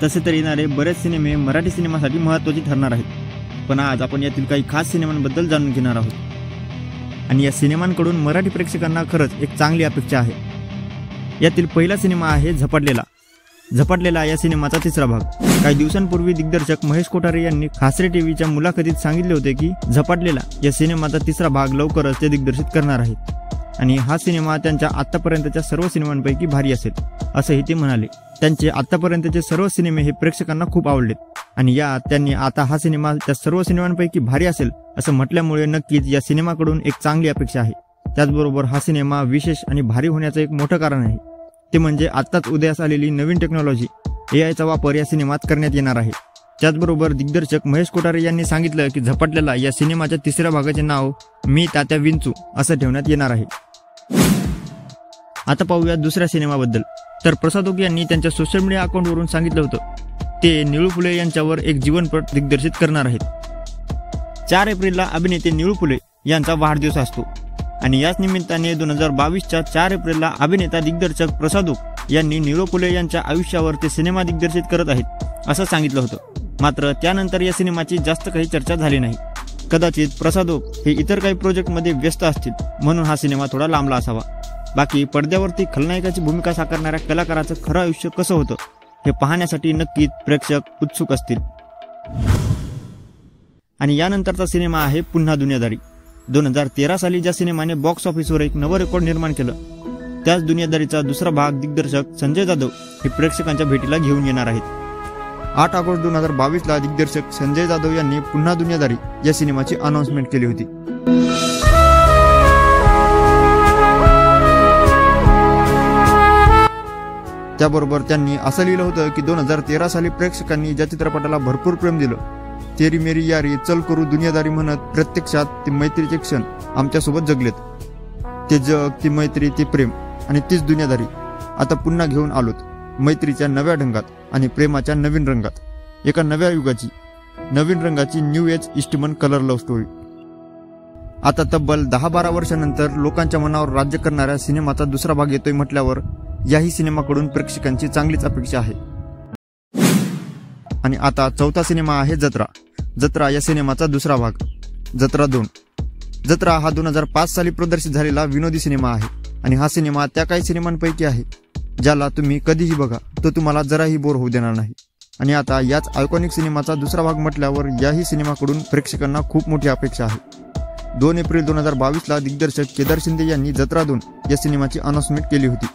तसे तर येणारे बरेच सिनेमे मराठी सिनेमासाठी महत्त्वाचे ठरणार आहेत, पण आज आपण यातील काही खास सिनेमांबद्दल जाणून घेणार आहोत आणि या सिनेमांकडून मराठी प्रेक्षकांना खरंच एक चांगली अपेक्षा आहे। यातील पहिला सिनेमा आहे झपाटलेला। झपाटलेला या सिनेमाचा तिसरा भाग। काही दिवसांपूर्वी दिग्दर्शक महेश कोठारे यांनी खासरे टीव्हीच्या मुलाखतीत सांगितले होते की झपाटलेला या सिनेमाचा तिसरा भाग लवकरच ते दिग्दर्शित करणार आहेत आणि हा सिनेमा त्यांच्या आतापर्यंतच्या सर्व सिनेमांपैकी भारी असेल असंही ते म्हणाले। त्यांचे आतापर्यंतचे सर्व सिनेमे हे प्रेक्षकांना खूप आवडलेत आणि त्यांनी आता हा सिनेमा त्या सर्व सिनेमांपैकी भारी असेल असं म्हटल्यामुळे नक्कीच या सिनेमाकडून एक चांगली अपेक्षा आहे। त्याचबरोबर हा सिनेमा विशेष आणि भारी होण्याचं एक मोठं कारण आहे, ते म्हणजे आत्ताच उदयास आलेली नवीन टेक्नॉलॉजी AIचा वापर या सिनेमात करण्यात येणार आहे। त्याचबरोबर दिग्दर्शक महेश कोठारे यांनी सांगितलं की झपाटलेला या सिनेमाच्या तिसऱ्या भागाचे नाव मी तात्या विंचू असं ठेवण्यात येणार आहे। आता पाहूया दुसऱ्या सिनेमाबद्दल। तर प्रसाद ओक यांनी त्यांच्या सोशल मीडिया अकाउंटवरून सांगितलं होतं ते निळू फुले यांच्यावर एक जीवनपट दिग्दर्शित करणार आहेत। 4 एप्रिलला अभिनेते निळू फुले यांचा वाढदिवस असतो आणि याच निमित्ताने 2022च्या 4 एप्रिलला अभिनेता दिग्दर्शक प्रसाद ओक यांनी निळू फुले यांच्या आयुष्यावर ते सिनेमा दिग्दर्शित करत आहेत असं सांगितलं होतं। मात्र त्यानंतर या सिनेमाची जास्त काही चर्चा झाली नाही। कदाचित प्रसाद ओक हे इतर काही प्रोजेक्टमध्ये व्यस्त असतील म्हणून हा सिनेमा थोडा लांबला असावा। बाकी पडद्यावरती खलनायकाची भूमिका साकारणाऱ्या कलाकाराचं खरं आयुष्य कसं होतं हे पाहण्यासाठी नक्कीच प्रेक्षक उत्सुक असतील। आणि यानंतरचा सिनेमा आहे पुन्हा दुनियादारी। 2013 साली ज्या सिनेमाने बॉक्स ऑफिसवर एक नवं रेकॉर्ड निर्माण केलं त्याच दुनियादारीचा दुसरा भाग दिग्दर्शक संजय जाधव हे प्रेक्षकांच्या भेटीला घेऊन येणार आहेत। 8 ऑगस्ट 2022ला दिग्दर्शक संजय जाधव यांनी पुन्हा दुनियादारी या सिनेमाची अनाउन्समेंट केली होती। त्याबरोबर त्यांनी असं लिहिलं होतं की 2013 साली प्रेक्षकांनी ज्या चित्रपटाला भरपूर प्रेम दिलं, तेरी मेरी यारी, चल करू दुनियादारी म्हणत प्रत्यक्षात ते मैत्रीचे क्षण आमच्यासोबत जगलेत। ते जग, ती मैत्री, ते प्रेम आणि तीच दुनियादारी आता पुन्हा घेऊन आलोत, मैत्रीच्या नव्या ढंगात आणि प्रेमाच्या नवीन रंगात, एका नव्या युगाची नवीन रंगाची new age Eastman colour love story. आता तब्बल 10-12 वर्षांनंतर लोकांच्या मनावर राज्य करणाऱ्या सिनेमाचा दुसरा भाग येतोय म्हटल्यावर याही सिनेमाकडून प्रेक्षकांची चांगलीच अपेक्षा आहे। आणि आता चौथा सिनेमा आहे जत्रा। जत्रा या सिनेमाचा दुसरा भाग, जत्रा 2। जत्रा हा 2005 साली प्रदर्शित झालेला विनोदी सिनेमा आहे आणि हा सिनेमा त्या काही सिनेमांपैकी आहे ज्याला तुम्ही कधीही बघा तो तुम्हाला जराही बोर होऊ देणार नाही। आणि आता याच आयकॉनिक सिनेमाचा दुसरा भाग म्हटल्यावर याही सिनेमाकडून प्रेक्षकांना खूप मोठी अपेक्षा आहे। 2 एप्रिल 2022ला दिग्दर्शक केदार शिंदे यांनी जत्रा 2 या सिनेमाची अनाउन्समेंट केली होती।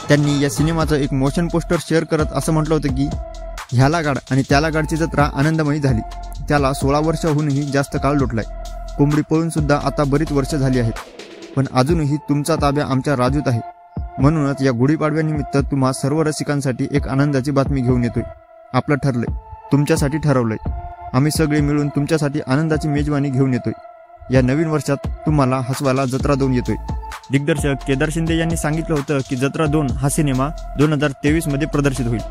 त्यांनी या सिनेमाचं एक मोशन पोस्टर शेअर करत असं म्हटलं होतं की ह्याला गाड आणि त्याला गाडची जत्रा आनंदमयी झाली, त्याला 16 वर्षाहूनही जास्त काळ लोटलाय, कोंबडी पळून सुद्धा आता बरीच वर्ष झाली आहेत, पण अजूनही तुमचा ताब्या आमच्या राजूत आहे। म्हणूनच या गुढीपाडव्यानिमित्त तुम्हा सर्व रसिकांसाठी एक आनंदाची बातमी घेऊन येतोय। आपलं ठरलंय, तुमच्यासाठी ठरवलंय, आम्ही सगळे मिळून तुमच्यासाठी आनंदाची मेजवानी घेऊन येतोय। या नवीन वर्षात तुम्हाला हसवायला जत्रा 2 येतोय। दिग्दर्शक केदार शिंदे यांनी सांगितलं होतं की जत्रा 2 हा सिनेमा 2023 मध्ये प्रदर्शित होईल,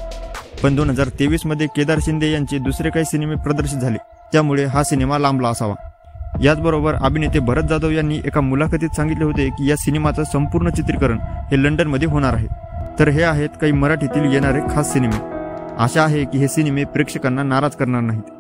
पण 2023 मध्ये केदार शिंदे यांचे दुसरे काही सिनेमे प्रदर्शित झाले त्यामुळे हा सिनेमा लांबला असावा। याचबरोबर अभिनेते भरत जाधव यांनी एका मुलाखतीत सांगितले होते की या सिनेमाचं संपूर्ण चित्रीकरण हे लंडनमध्ये होणार आहे। तर हे आहेत काही मराठीतील येणारे खास सिनेमे। आशा आहे की हे सिनेमे प्रेक्षकांना नाराज करणार नाहीत।